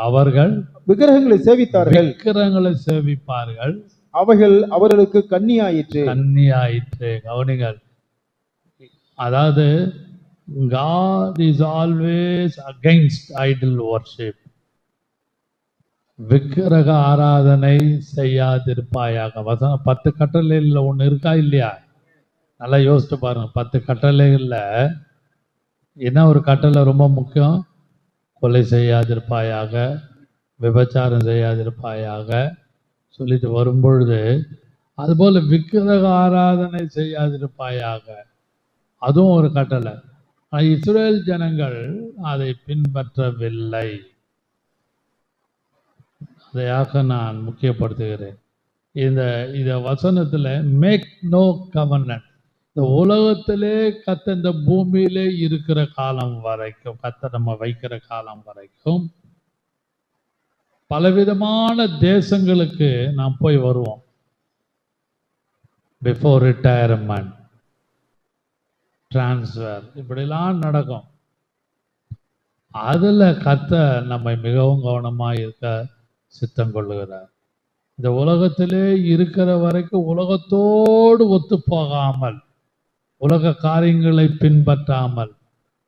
A: அவர்கள்
B: விக்கிரகங்களை சேவித்தார்கள்,
A: விக்கிரகங்களை சேவிப்பார்கள்,
B: அவைகள் அவர்களுக்கு கன்னியாயிற்று.
A: கவனிங்கள், அதாவது God is always against idol worship. விக்கிரக ஆராதனை செய்யாதிருப்பாயாக. வசனம் 10 கட்டளைகள்ல ஒண்ணு இருக்கா இல்லையா? நல்லா யோசிச்சு பாருங்க. 10 கட்டளைகள்ல என்ன ஒரு கட்டளை ரொம்ப முக்கியம்? கொலை செய்யாதிருப்பாயாக, விபச்சாரம் செய்யாதிருப்பாயாக சொல்லிட்டு வரும்பொழுது, அதுபோல விக்கிரக ஆராதனை செய்யாதிருப்பாயாக, அதுவும் ஒரு கட்டளை. இஸ்ரேல் ஜனங்கள் அதை பின்பற்றவில்லை. அதையாக நான் முக்கியப்படுத்துகிறேன். இந்த வசனத்துல மேக் நோ கவர்னன்ட். இந்த உலகத்திலே கத்த இந்த பூமியிலே இருக்கிற காலம் வரைக்கும், கத்த நம்ம வைக்கிற காலம் வரைக்கும் பலவிதமான தேசங்களுக்கு நாம் போய் வருவோம். பிஃபோர் ரிட்டையர்மெண்ட், டிரான்ஸ்ஃபர், இப்படிலாம் நடக்கும். அதுல கத்த நம்மை மிகவும் கவனமாக இருக்க சித்தம் கொள்ளுகிறார். இந்த உலகத்திலே இருக்கிற வரைக்கும் உலகத்தோடு ஒத்து போகாமல், உலக காரியங்களை பின்பற்றாமல்,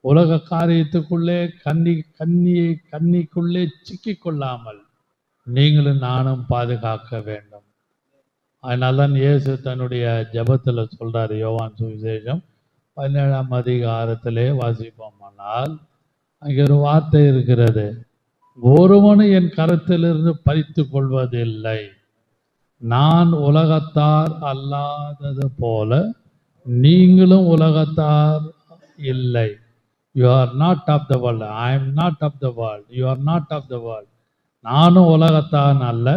A: உலக காரியத்துக்குள்ளே கன்னிக்குள்ளே சிக்கிக் கொள்ளாமல் நீங்களும் நானும் பாதுகாக்க வேண்டும். அதனால்தான் இயேசு தன்னுடைய ஜெபத்துல சொல்றாரு. யோவான் சுவிசேஷம் 17ஆம் அதிகாரத்திலே வாசிப்போமானால் அங்கே ஒரு வார்த்தை இருக்கிறது, ஒருவனும் என் கரத்திலிருந்து பறித்து கொள்வதில்லை. நான் உலகத்தார் அல்லாதது போல நீங்களும் உலகத்தார் இல்லை. You are not of the world, I am not of the world, you are not of the world. நானும் உலகத்தான் அல்ல,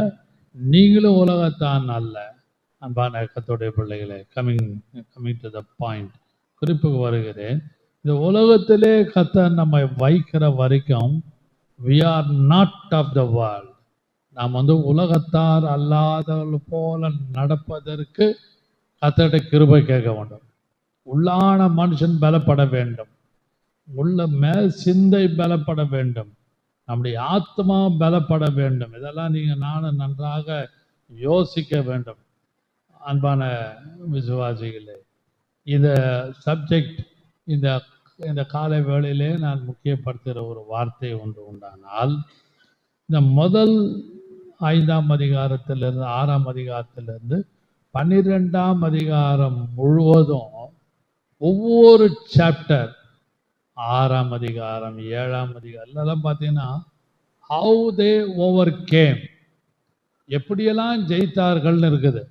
A: நீங்களும் உலகத்தான் அல்ல. அன்பான கர்த்தருடைய பிள்ளைகளே, கமிங் டு த பாயிண்ட், குறிப்புக்கு வருகிறேன். இந்த உலகத்திலே கர்த்தர் நம்மை வைக்கிற வரைக்கும் we are not of the world. நாம் உலகத்தார் அல்லாதவர்கள் போல நடப்பதற்கு கர்த்தருடைய கிருபை கேட்க வேண்டும். உள்ளான மனுஷன் பலப்பட வேண்டும், உள்ள மேல் சிந்தை பலப்பட வேண்டும், நம்முடைய ஆத்மா பலப்பட வேண்டும். இதெல்லாம் நானும் நன்றாக யோசிக்க வேண்டும். அன்பான விசுவாசிகளே, இந்த சப்ஜெக்ட் இந்த காலை வேளையிலே நான் முக்கியப்படுத்துகிற ஒரு வார்த்தை ஒன்று உண்டானால், இந்த முதல் 5ஆம் அதிகாரத்திலிருந்து 6ஆம் அதிகாரத்திலிருந்து 12ஆம் அதிகாரம் முழுவதும் ஒவ்வொரு சாப்டர், 6ஆம் அதிகாரம் 7ஆம் அதிகாரம் எல்லாம் பார்த்தீங்கன்னா how they overcame, எப்படியெல்லாம் ஜெயித்தார்கள்னு இருக்குது.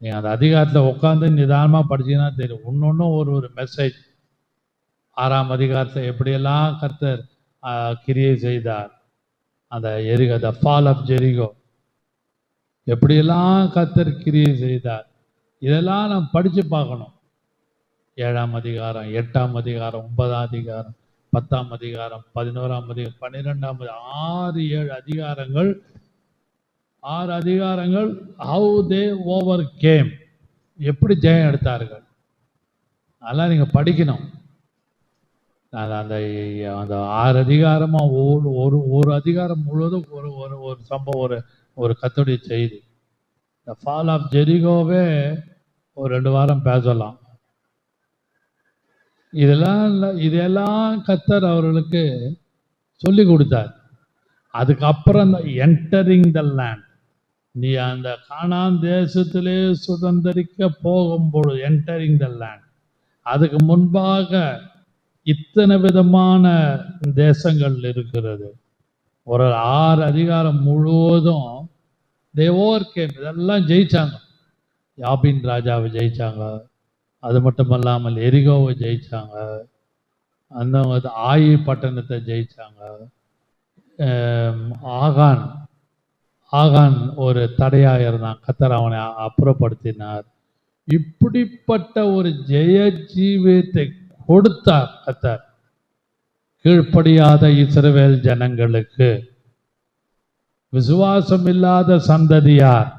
A: நீங்கள் அந்த அதிகாரத்தில் உட்காந்து நிதானமாக படிச்சீங்கன்னா தெரியும். ஒன்னொன்னும் ஒரு மெசேஜ். 6ஆம் அதிகாரத்தை எப்படியெல்லாம் கர்த்தர் கிரியை செய்தார், அந்த ஃபால் ஆஃப் ஜெரிகோ, எப்படியெல்லாம் கர்த்தர் கிரியை செய்தார். இதெல்லாம் நாம் படித்து பார்க்கணும். 7ஆம் அதிகாரம், 8ஆம் அதிகாரம், 9ஆம் அதிகாரம், 10ஆம் அதிகாரம், 11ஆம் அதிகாரம், 12ஆம் 6-7 அதிகாரங்கள், 6 அதிகாரங்கள் ஹவு தே ஓவர் கேம், எப்படி ஜெயம் எடுத்தார்கள், அதெல்லாம் நீங்கள் படிக்கணும். அந்த அந்த 6 அதிகாரமாக ஒரு அதிகாரம் முழுவதும் ஒரு சம்பவம், ஒரு கர்த்தருடைய செய்தி. இந்த ஃபால் ஆஃப் ஜெரிகோவே ஒரு 2 வாரம் பேசலாம். இதெல்லாம் கர்த்தர் அவர்களுக்கு சொல்லி கொடுத்தார். அதுக்கப்புறம் என்டரிங் த லேண்ட், நீ அந்த கானான் தேசத்திலே சுதந்திரிக்க போகும்பொழுது, என்டரிங் த லேண்ட், அதுக்கு முன்பாக இத்தனை விதமான தேசங்கள் இருக்கிறது. ஒரு 6 அதிகாரம் முழுவதும் தே ஓவர் கேம், இதெல்லாம் ஜெயிச்சாங்க. யாபின் ராஜாவை ஜெயிச்சாங்க, அது மட்டும் இல்லாமல் எரிகோவை ஜெயிச்சாங்க, அந்த ஆயி பட்டணத்தை ஜெயிச்சாங்க. ஆகான் ஒரு தடையாக இருந்தான், கர்த்தர் அவனை அப்புறப்படுத்தினார். இப்படிப்பட்ட ஒரு ஜெய ஜீவியத்தை கொடுத்தார் கர்த்தர் கீழ்ப்படியாத இஸ்ரவேல் ஜனங்களுக்கு. விசுவாசம் இல்லாத சந்ததியார்,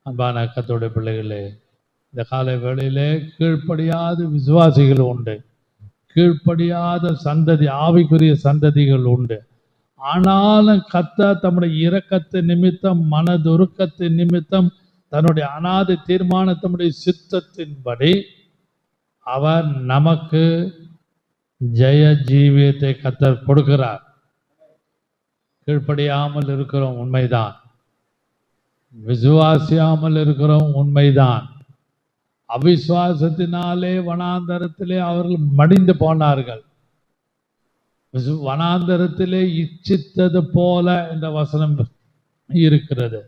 A: அன்பான கர்த்தருடைய பிள்ளைகளே, இந்த காலை வேளையிலே கீழ்ப்படியாத விசுவாசிகள் உண்டு, கீழ்ப்படியாத சந்ததி, ஆவிக்குரிய சந்ததிகள் உண்டு. ஆனாலும் கர்த்தர் தம்முடைய இரக்கத்து நிமித்தம், மனதுருக்கத்து நிமித்தம், தன்னுடைய அநாதி தீர்மானத்தினுடைய சித்தத்தின்படி அவர் நமக்கு ஜெய ஜீவியத்தை கர்த்தர் கொடுக்கிறார். கீழ்ப்படியாமல் இருக்கிறோம் உண்மைதான், விசுவாசியாமல் இருக்கிறோம் உண்மைதான். அவிசுவாசத்தினாலே வனாந்தரத்திலே அவர்கள் மடிந்து போனார்கள். வனாந்தரத்திலே இச்சித்தது போல என்ற வசனம் இருக்கிறது.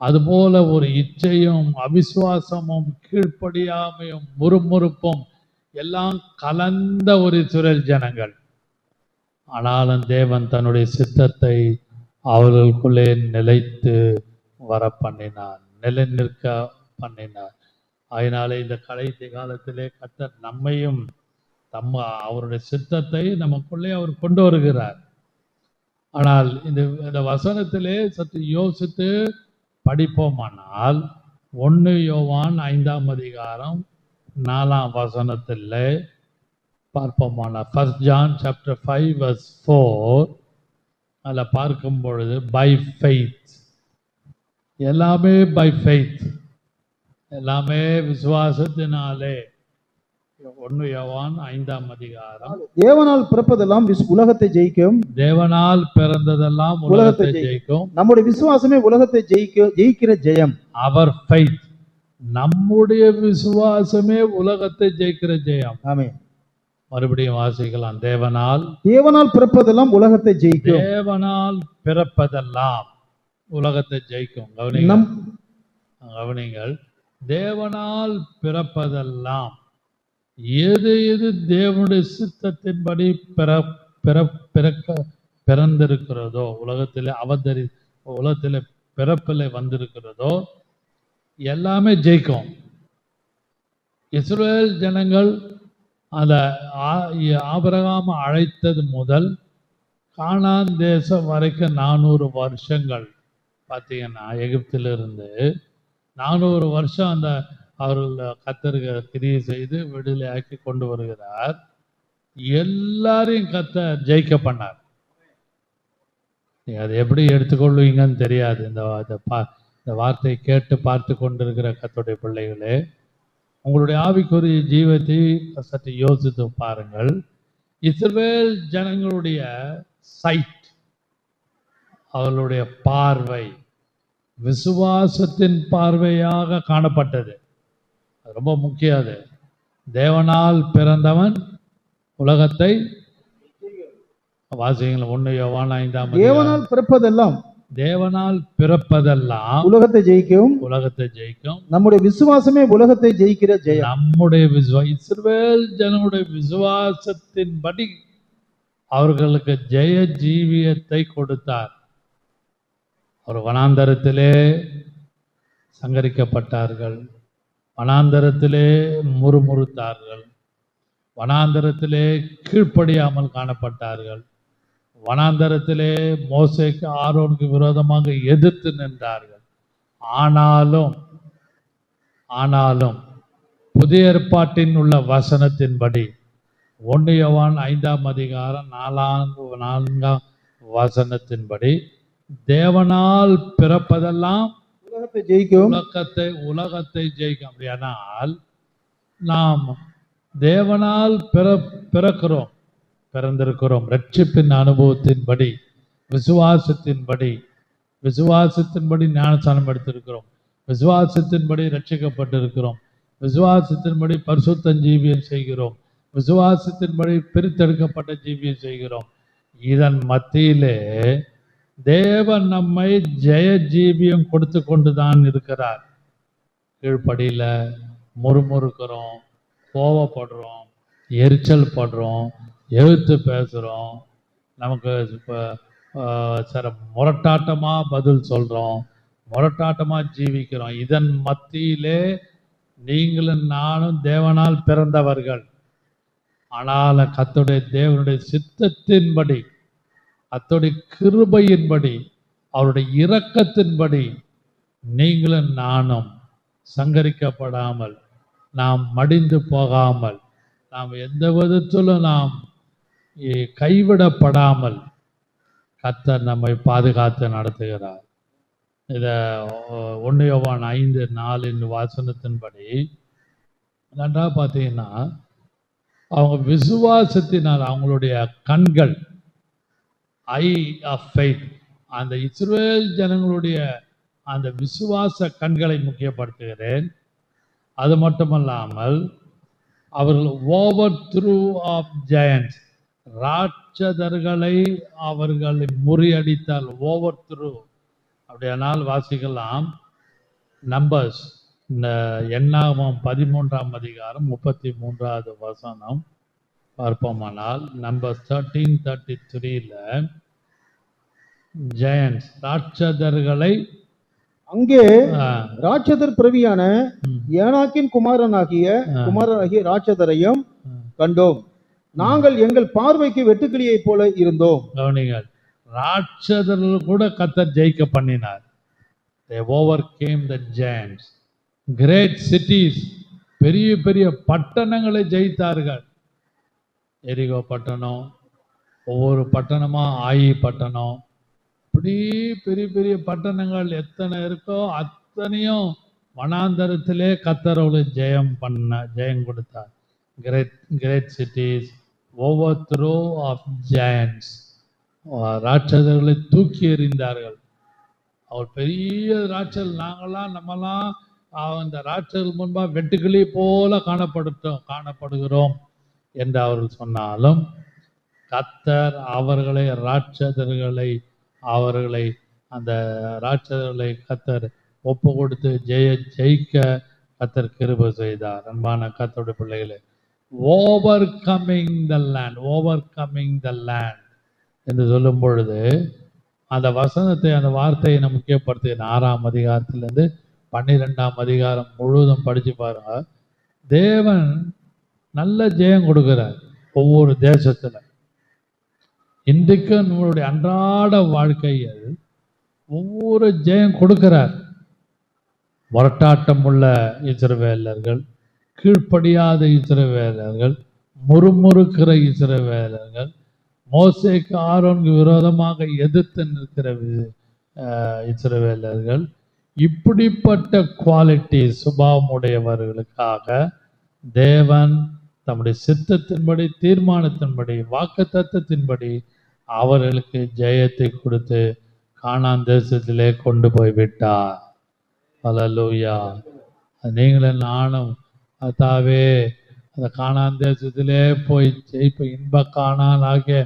A: அதுபோல ஒரு இச்சையும் அவிசுவாசமும் கீழ்ப்படியாமையும் முறுமுறுப்பும் எல்லாம் கலந்த ஒரு இஸ்ரவேல் ஜனங்கள். ஆனாலும் தேவன் தன்னுடைய சித்தத்தை அவர்களுக்குள்ளே நிலைத்து வர பண்ணினார், நிலை நிற்க பண்ணினார். அதனாலே இந்த கடைசி காலத்திலே கர்த்தர் நம்மையும் அவருடைய சித்தத்தை நமக்குள்ளே அவர் கொண்டு வருகிறார். ஆனால் இந்த வசனத்திலே சற்று யோசித்து படிப்போமானால், 1 யோவான் 5ஆம் அதிகாரம் 4ஆம் வசனத்தில் பார்ப்போமானால், 1 John chapter 5 verse 4, அதில் பார்க்கும் பொழுது பை ஃபெய்த், எல்லாமே பை ஃபெய்த், எல்லாமே விசுவாசத்தினாலே. 1 யோவான் 5ஆம் அதிகாரம்,
B: தேவனால் பிறப்பதெல்லாம் உலகத்தை ஜெயிக்கும்,
A: தேவனால் பிறந்ததெல்லாம் உலகத்தை ஜெயிக்கும்,
B: நம்முடைய விசுவாசமே உலகத்தை ஜெயிக்கிற ஜெயம்.
A: அவர் ஃபெய்த், நம்முடைய விசுவாசமே உலகத்தை ஜெயிக்கிற ஜெயம்.
B: ஆமென்.
A: மறுபடியும் வாசிக்கலாம். தேவனால்
B: பிறப்பதெல்லாம் உலகத்தை ஜெயிக்கும்,
A: தேவனால் பிறப்பதெல்லாம் உலகத்தை ஜெயிக்கும். கவனிங்கள், தேவனால் பிறப்பதெல்லாம், எது எது தேவனுடைய சித்தத்தின்படி பிறந்திருக்கிறதோ, உலகத்திலே பிறப்பில் வந்திருக்கிறதோ எல்லாமே ஜெயிக்கும். இஸ்ரவேல் ஜனங்கள் அந்த ஆபிரகாம் அழைத்தது முதல் கானான் தேசம் வரைக்கும் 400 வருஷங்கள் பார்த்தீங்கன்னா, எகிப்திலிருந்து 400 வருஷம் அந்த அவர்கள் கர்த்தருக்கு கிரியை செய்து விடுதலை ஆக்கி கொண்டு வருகிறார். எல்லாரையும் கர்த்தர் ஜெயிக்க பண்ணார். அதை எப்படி எடுத்துக்கொள்வீங்கன்னு தெரியாது. இந்த வார்த்தையை கேட்டு பார்த்து கொண்டிருக்கிற கர்த்தருடைய பிள்ளைகளே, உங்களுடைய ஆவிக்குரிய ஜீவத்தை சற்று யோசித்து பாருங்கள். இஸ்ரவேல் ஜனங்களுடைய சைட், அவர்களுடைய பார்வை விசுவாசத்தின் பார்வையாக காணப்பட்டது. ரொம்ப முக்கியம். அது தேவனால் பிறந்தவன் உலகத்தை, வாசியங்கள் 1 யோவான் 5ஆம் அதிகாரம்,
B: தேவனால் பிறப்பதெல்லாம்,
A: தேவனால் பிறப்பதெல்லாம்
B: உலகத்தை ஜெயிக்கும்,
A: உலகத்தை ஜெயிக்கும்.
B: நம்முடைய விசுவாசமே உலகத்தை ஜெயிக்கிற ஜெயம்.
A: நம்முடைய இஸ்ரவேல் ஜனங்களுடைய விசுவாசத்தின்படி அவர்களுக்கு ஜெய ஜீவியத்தை கொடுத்தார். அவர் வனாந்தரத்திலே சங்கரிக்கப்பட்டார்கள், வனாந்தரத்திலே முறுமுறுத்தார்கள், வனாந்தரத்திலே கீழ்ப்படியாமல் காணப்பட்டார்கள், வனாந்தரத்திலே மோசேக்கு ஆரோனுக்கு விரோதமாக எதிர்த்து நின்றார்கள். ஆனாலும் புதிய ஏற்பாட்டின் உள்ள வசனத்தின்படி 1 யோவான் 5ஆம் அதிகாரம் 4ஆம் வசனத்தின்படி தேவனால் பிறப்பதெல்லாம்
B: உலகத்தை ஜெயிக்கும்.
A: உலகத்தை ஜெயிக்கும். அப்படியானால் நாம் தேவனால் பிறந்திருக்கிறோம். ரட்சிப்பின் அனுபவத்தின்படி, விசுவாசத்தின்படி ஞானஸ்நானம் எடுத்திருக்கிறோம், விசுவாசத்தின்படி ரட்சிக்கப்பட்டிருக்கிறோம், விசுவாசத்தின்படி பரிசுத்த ஜீவியம் செய்கிறோம், விசுவாசத்தின்படி பிரித்தெடுக்கப்பட்ட ஜீவியம் செய்கிறோம். இதன் மத்தியிலே தேவன் நம்மை ஜெய ஜீவியம் கொடுத்து கொண்டுதான் இருக்கிறார். கீழ்ப்படியில முறுமுறுக்கிறோம், கோவப்படுறோம், எரிச்சல் படுறோம், எழுத்து பேசுகிறோம், நமக்கு சில முரட்டாட்டமாக பதில் சொல்கிறோம், முரட்டாட்டமாக ஜீவிக்கிறோம். இதன் மத்தியிலே நீங்களும் நானும் தேவனால் பிறந்தவர்கள். ஆனால் கர்த்தருடைய தேவனுடைய சித்தத்தின்படி, கர்த்தருடைய கிருபையின்படி, அவருடைய இரக்கத்தின்படி நீங்களும் நானும் சங்கரிக்கப்படாமல், நாம் மடிந்து போகாமல், நாம் எந்த விதத்திலும் நாம் கைவிடப்படாமல் கர்த்தர் நம்மை பாதுகாத்து நடத்துகிறார். இதை 1 யோவான் 5:4 வாசனத்தின்படி நன்றாக பார்த்தீங்கன்னா, அவங்க விசுவாசத்தினால் அவங்களுடைய கண்கள், ஐ ஆஃப் ஃபெய்த், அந்த இஸ்ரவேல் ஜனங்களுடைய அந்த விசுவாச கண்களை முக்கியப்படுத்துகிறேன். அது மட்டுமல்லாமல் அவர்கள் ஓவர் த்ரூ ஆஃப் ஜெயன்ட்ஸ், ராட்சதர்களை அவர்களை முறியடித்தால் ஓவர் த்ரூ. அப்படியானால் வாசிக்கலாம். நம்பர்ஸ் என்னாகமம் 13ஆம் அதிகாரம் 33வது வசனம் பார்ப்போமானால், நம்பர் 13:33 ஜெயன்ட்ஸ், ராட்சதர்களை,
B: அங்கே ராட்சதர் பிரவியான ஏனாக்கின் குமாரனாகிய ராட்சதரையும் கண்டோம். நாங்கள் எங்கள் பார்வைக்கு வெட்டுக்கிளியை போல இருந்தோம்.
A: கவனிங்கள், ராட்சதர்கள் கூட கர்த்தர் ஜெயிக்க பண்ணினார். They overcame the giants. Great cities, பெரிய பெரிய பட்டணங்களை ஜெயித்தார்கள். எரிகோ பட்டணம், ஒவ்வொரு பட்டணமா ஆயி பட்டணம், இப்படி பெரிய பெரிய பட்டணங்கள் எத்தனை இருக்கோ அத்தனையும் வனாந்தரத்திலே கர்த்தர் ஜெயம் கொடுத்தார். Great cities, over throw of giants, ராட்சதர்களை தூக்கி எறிந்தார்கள். அவர் பெரிய ராட்சல், நம்மலாம் அந்த ராட்சதர்கள் முன்பாக வெட்டுக்கிளி போல காணப்படுகிறோம் என்று அவர்கள் சொன்னாலும், கர்த்தர் அந்த ராட்சதர்களை கர்த்தர் ஒப்பு கொடுத்து ஜெயிக்க கர்த்தர் கிருபை செய்தார். அன்பான கர்த்தருடைய பிள்ளைகளே, ஓவர் கம்மிங் த லேண்ட் என்று சொல்லும் பொழுது அந்த வசனத்தை, அந்த வார்த்தையை நான் முக்கியப்படுத்துகிறேன். 6ஆம் அதிகாரத்திலிருந்து 12ஆம் அதிகாரம் முழுவதும் படித்து பாருங்க. தேவன் நல்ல ஜெயம் கொடுக்கிறார் ஒவ்வொரு தேசத்துல. இன்றைக்கு நம்மளுடைய அன்றாட வாழ்க்கையில் ஒவ்வொரு ஜெயம் கொடுக்கிறார். முரட்டாட்டம் உள்ள இஸ்ரவேலர்கள், கீழ்ப்படியாத இஸ்ரவேலர்கள், முறுமுறுக்கிற இஸ்ரவேலர்கள், மோசேக்கு ஆரோனுக்கு விரோதமாக எதிர்த்து நிற்கிற இஸ்ரவேலர்கள், இப்படிப்பட்ட குவாலிட்டி சுபாவமுடையவர்களுக்காக தேவன் தம்முடைய சித்தத்தின்படி, தீர்மானத்தின்படி, வாக்குத்தத்தத்தின்படி அவர்களுக்கு ஜெயத்தை கொடுத்து கானான் தேசத்திலே கொண்டு போய் விட்டார். அல்லேலூயா. நீங்களும் நானும் அதாவே அந்த கானான் தேசத்திலே போய் ஜெயிப்ப, இன்ப கானான் ஆகிய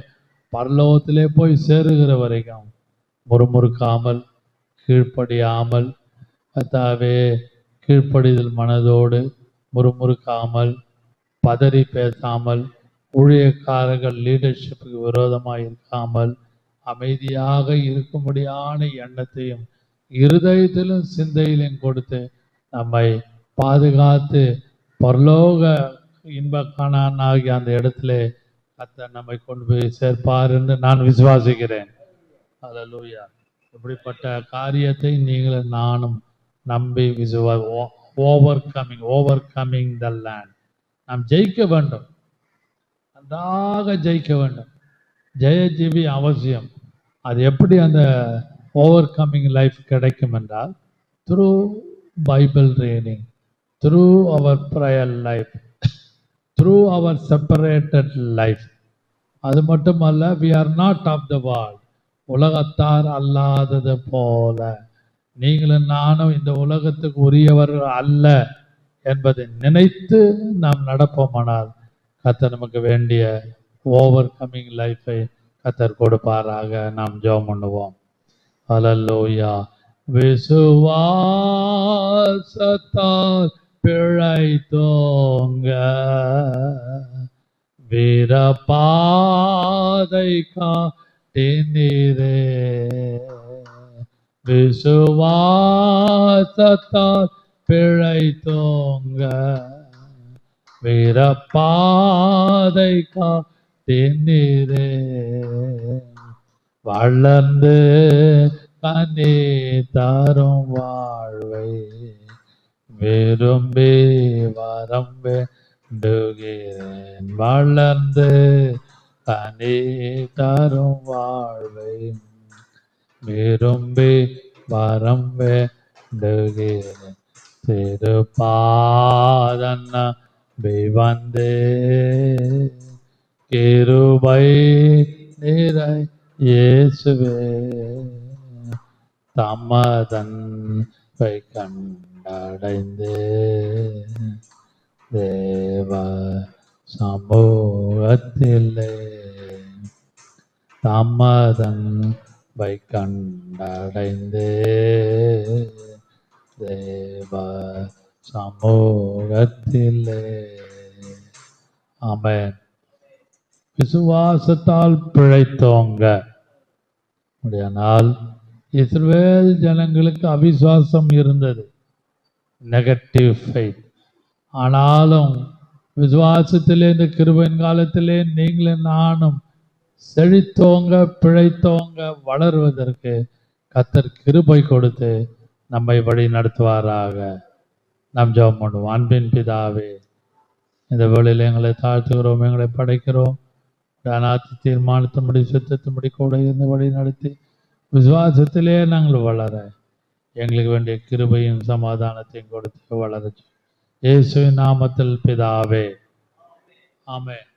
A: பரலோகத்திலே போய் சேருகிற வரைக்கும் முறுமுறுக்காமல், கீழ்ப்படியாமல், அதாவே கீழ்ப்படிதல் மனதோடு முறுமுறுக்காமல், பதறி பேசாமல், ஊழியக்காரர்கள் லீடர்ஷிப்புக்கு விரோதமாக இருக்காமல், அமைதியாக இருக்கும்படியான எண்ணத்தையும் இருதயத்திலும் சிந்தையிலும் கொடுத்து நம்மை பாதுகாத்து பரலோக இன்ப காணான் ஆகிய அந்த இடத்துல கர்த்தர் நம்மை கொண்டு போய் சேர்ப்பார் என்று நான் விசுவாசிக்கிறேன். அல்லேலூயா. இப்படிப்பட்ட காரியத்தை நீங்களும் நானும் நம்பி ஓவர் கமிங் த லேண்ட். நாம் ஜெயிக்க வேண்டும், நன்றாக ஜெயிக்க வேண்டும். ஜெயஜீவி அவசியம். அது எப்படி அந்த ஓவர் கமிங் லைஃப் கிடைக்கும் என்றால் த்ரூ பைபிள் ரீடிங், த்ரூ அவர் ப்ரேயர் லைஃப், த்ரூ அவர் செப்பரேட்டட் லைஃப். அது மட்டுமல்ல, we are not of the world, உலகத்தார் அல்லாதது போல நீங்களும் நானும் இந்த உலகத்துக்கு உரியவர்கள் அல்ல என்பதை நினைத்து நாம் நடப்போமானால் கர்த்தர் நமக்கு வேண்டிய ஓவர் கமிங் லைஃபை கர்த்தர் கொடுப்பாராக. நாம் ஜெபம் பண்ணுவோம். அல்லேலூயா. விசுவாசத்தால் பிழைத்தோங்க, வீரபாதை காட்டினீரே. விசுவாசத்தால் பிழைத்தோங்க, வீரபாதை காட்டினீரே. வளர்ந்து கனி தரும் வாழ்வை விரும்பி வரம் வேண்டுகிறேன். வளர்ந்து கனி தரும் வாழ்வை விரும்பி வரம் வேண்டுகிறேன். திருப்பாதன் நம்பி வந்தே, கிருபை நிறை இயேசுவே, தமதன் பை கண்டடைந்தே, தேவ சமூகத்திலே தமதன் பை கண்டடைந்தே, தேவ சமூகத்திலே. ஆமென். விசுவாசத்தால் பிழைத்தோங்க. அப்படியானால் இஸ்ரவேல் ஜனங்களுக்கு அவிசுவாசம் இருந்தது, நெகட்டிவ் ஃபெய்த். ஆனாலும் விசுவாசத்திலே இந்த கிருபையின் காலத்திலே நீங்களும் நானும் செழித்தோங்க, பிழைத்தோங்க, வளருவதற்கு கர்த்தர் கிருபை கொடுத்து நம்மை வழி நடத்துவாராக. நாம் ஜெபம் பண்ணுவோம். அன்பின் பிதாவே, இந்த வேளையில் எங்களை தாழ்த்துகிறோம், எங்களை படைக்கிறோம். அநாத்தி தீர்மானத்தின்படி சுத்தத்தின்படி கூட இந்த வழி நடத்தி விசுவாசத்திலே நாங்கள் வளர எங்களுக்கு வேண்டிய கிருபையும் சமாதானத்தையும் கொடுத்து வளர இயேசுவின் நாமத்தில் பிதாவே. ஆமென்.